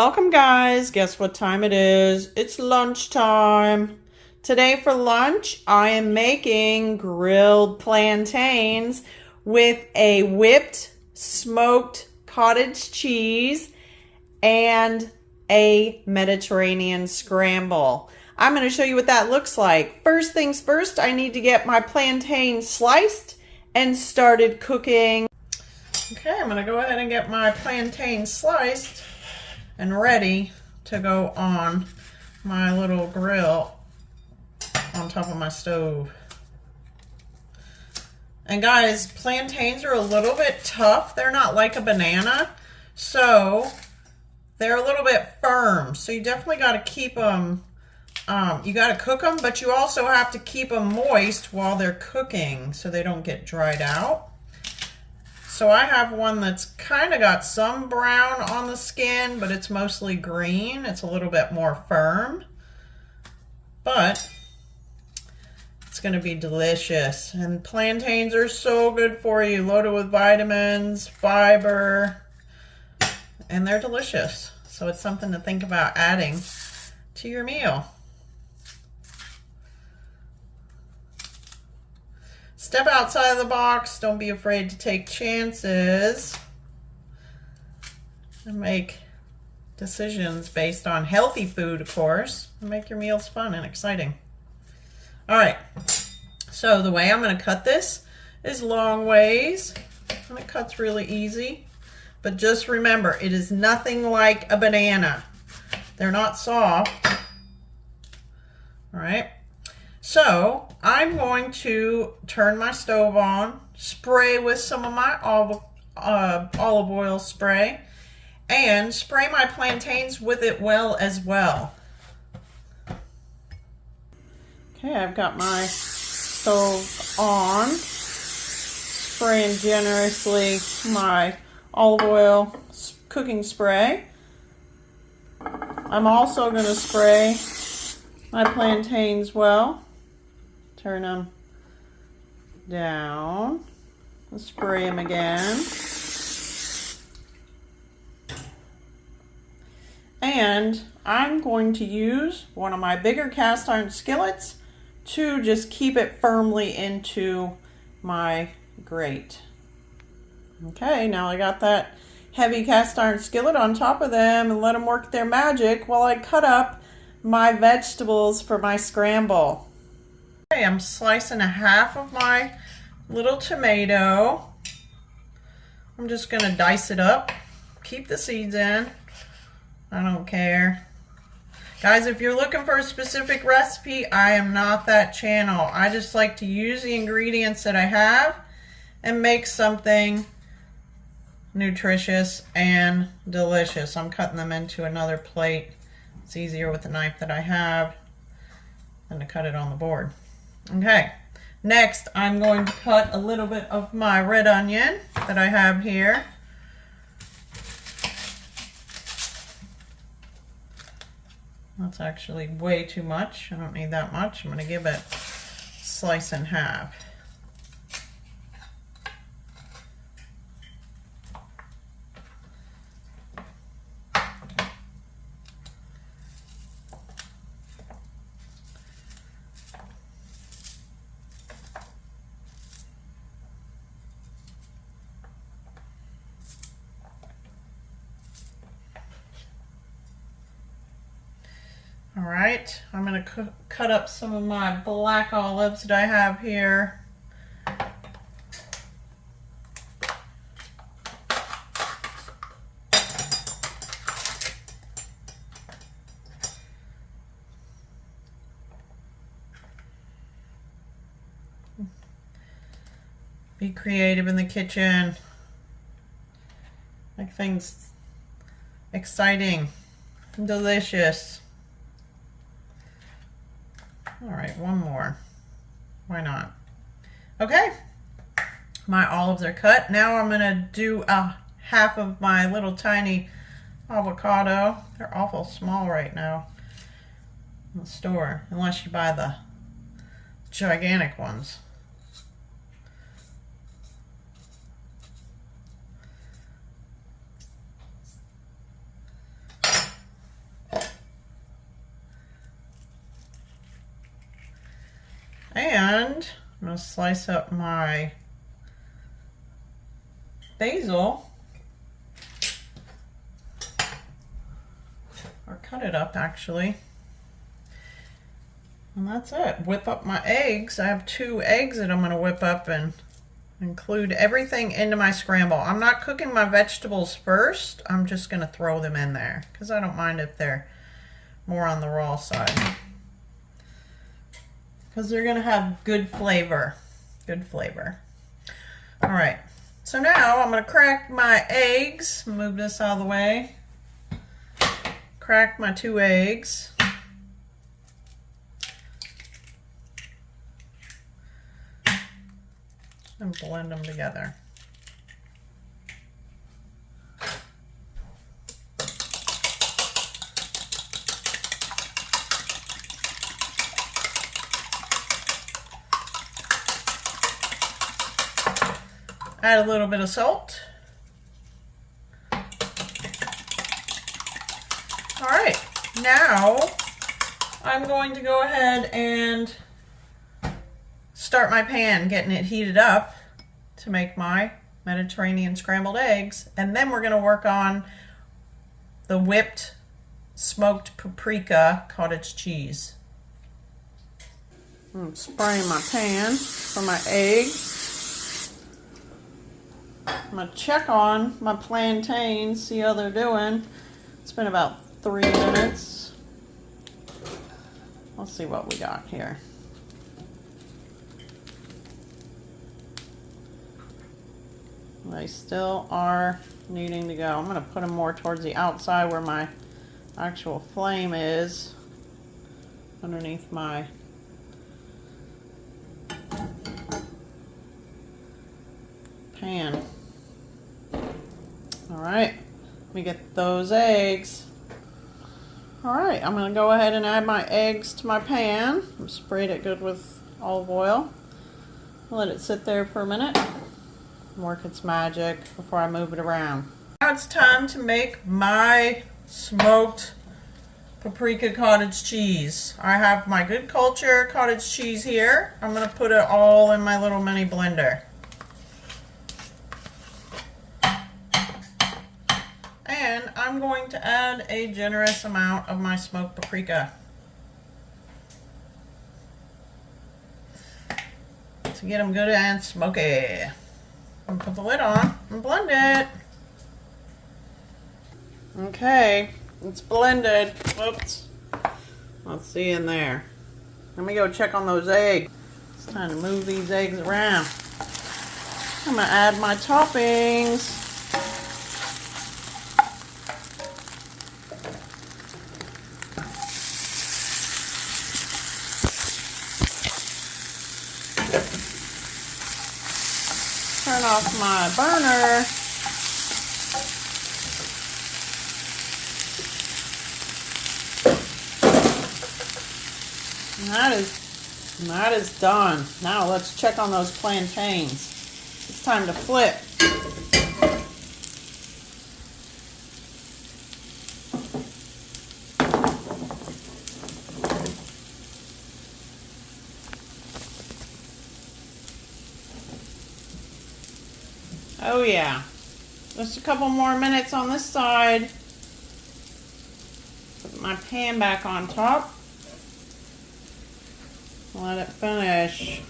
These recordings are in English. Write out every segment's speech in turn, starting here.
Welcome guys, guess what time it is? It's lunchtime. Today for lunch, I am making grilled plantains with a whipped smoked cottage cheese and a Mediterranean scramble. I'm going to show you what that looks like. First things first, I need to get my plantain sliced and started cooking. Okay, I'm going to go ahead and get my plantain sliced and ready to go on my little grill on top of my stove. And guys, plantains are a little bit tough. They're not like a banana, so they're a little bit firm. So you definitely got to keep them, you got to cook them, but you also have to keep them moist while they're cooking so they don't get dried out. So I have one that's kind of got some brown on the skin, but it's mostly green. It's a little bit more firm, but it's going to be delicious. And plantains are so good for you, loaded with vitamins, fiber, and they're delicious. So it's something to think about adding to your meal. Step outside of the box. Don't be afraid to take chances and make decisions based on healthy food, of course, and make your meals fun and exciting. All right, so the way I'm going to cut this is long ways, and it cuts really easy. But just remember, it is nothing like a banana. They're not soft. All right. So I'm going to turn my stove on, spray with some of my olive oil spray, and spray my plantains with it well as well. Okay, I've got my stove on, spraying generously my olive oil cooking spray. I'm also going to spray my plantains well. Turn them down and spray them again. And I'm going to use one of my bigger cast iron skillets to just keep it firmly into my grate. Okay, now I got that heavy cast iron skillet on top of them and let them work their magic while I cut up my vegetables for my scramble. Okay, I'm slicing a half of my little tomato. I'm just going to dice it up. Keep the seeds in. I don't care. Guys, if you're looking for a specific recipe, I am not that channel. I just like to use the ingredients that I have and make something nutritious and delicious. I'm cutting them into another plate. It's easier with the knife that I have than to cut it on the board. Okay, next I'm going to cut a little bit of my red onion that I have here. That's actually way too much. I don't need that much. I'm going to give it a slice in half. All right, I'm going to cut up some of my black olives that I have here. Be creative in the kitchen. Make things exciting and delicious. All right, one more. Why not? Okay, my olives are cut. Now I'm gonna do a half of my little tiny avocado. They're awful small right now in the store, unless you buy the gigantic ones. And I'm going to slice up my basil, or cut it up actually. And that's it. Whip up my eggs. I have 2 eggs that I'm going to whip up and include everything into my scramble. I'm not cooking my vegetables first. I'm just going to throw them in there because I don't mind if they're more on the raw side, because they're going to have good flavor. Good flavor. All right. So now I'm going to crack my eggs. Move this out of the way. Crack my 2 eggs. And blend them together. Add a little bit of salt. All right, now I'm going to go ahead and start my pan, getting it heated up to make my Mediterranean scrambled eggs. And then we're going to work on the whipped smoked paprika cottage cheese. I'm spraying my pan for my eggs. I'm going to check on my plantains, see how they're doing. It's been about 3 minutes. Let's see what we got here. They still are needing to go. I'm going to put them more towards the outside where my actual flame is, underneath my pan. All right, let me get those eggs. All right, I'm going to go ahead and add my eggs to my pan. I've sprayed it good with olive oil. Let it sit there for a minute. Work its magic before I move it around. Now it's time to make my smoked paprika cottage cheese. I have my Good Culture cottage cheese here. I'm going to put it all in my little mini blender. And I'm going to add a generous amount of my smoked paprika to get them good and smoky. And put the lid on and blend it. Okay, it's blended. Whoops. Let's see in there. Let me go check on those eggs. It's time to move these eggs around. I'm going to add my toppings. Turn off my burner. And that is done. Now let's check on those plantains. It's time to flip. Oh yeah, just a couple more minutes on this side. Put my pan back on top. Let it finish.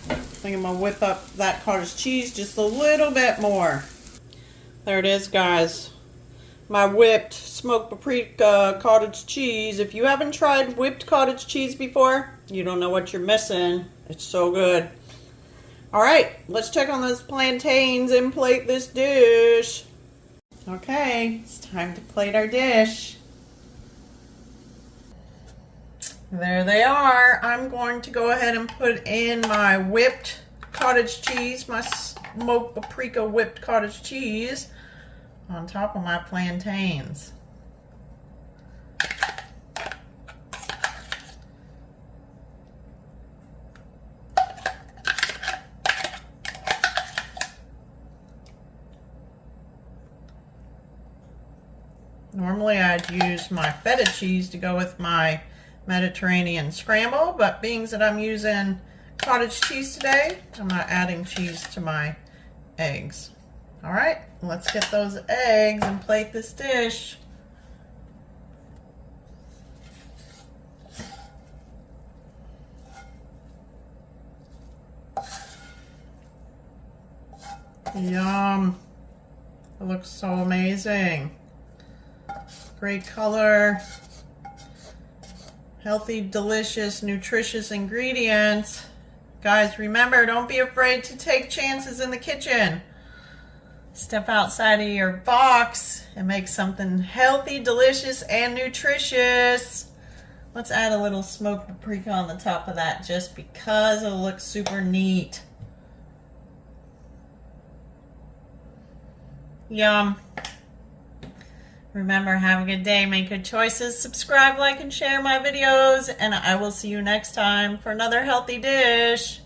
I think I'm gonna whip up that cottage cheese just a little bit more. There it is, guys. My whipped smoked paprika cottage cheese. If you haven't tried whipped cottage cheese before, you don't know what you're missing. It's so good. All right, let's check on those plantains and plate this dish. Okay, it's time to plate our dish. There they are. I'm going to go ahead and put in my whipped cottage cheese, my smoked paprika whipped cottage cheese on top of my plantains. Normally I'd use my feta cheese to go with my Mediterranean Scramble, but being that I'm using cottage cheese today, I'm not adding cheese to my eggs. All right, let's get those eggs and plate this dish. Yum. It looks so amazing. Great color. Healthy, delicious, nutritious ingredients. Guys, remember, don't be afraid to take chances in the kitchen. Step outside of your box and make something healthy, delicious, and nutritious. Let's add a little smoked paprika on the top of that just because it'll look super neat. Yum. Remember, have a good day, make good choices, subscribe, like, and share my videos, and I will see you next time for another healthy dish.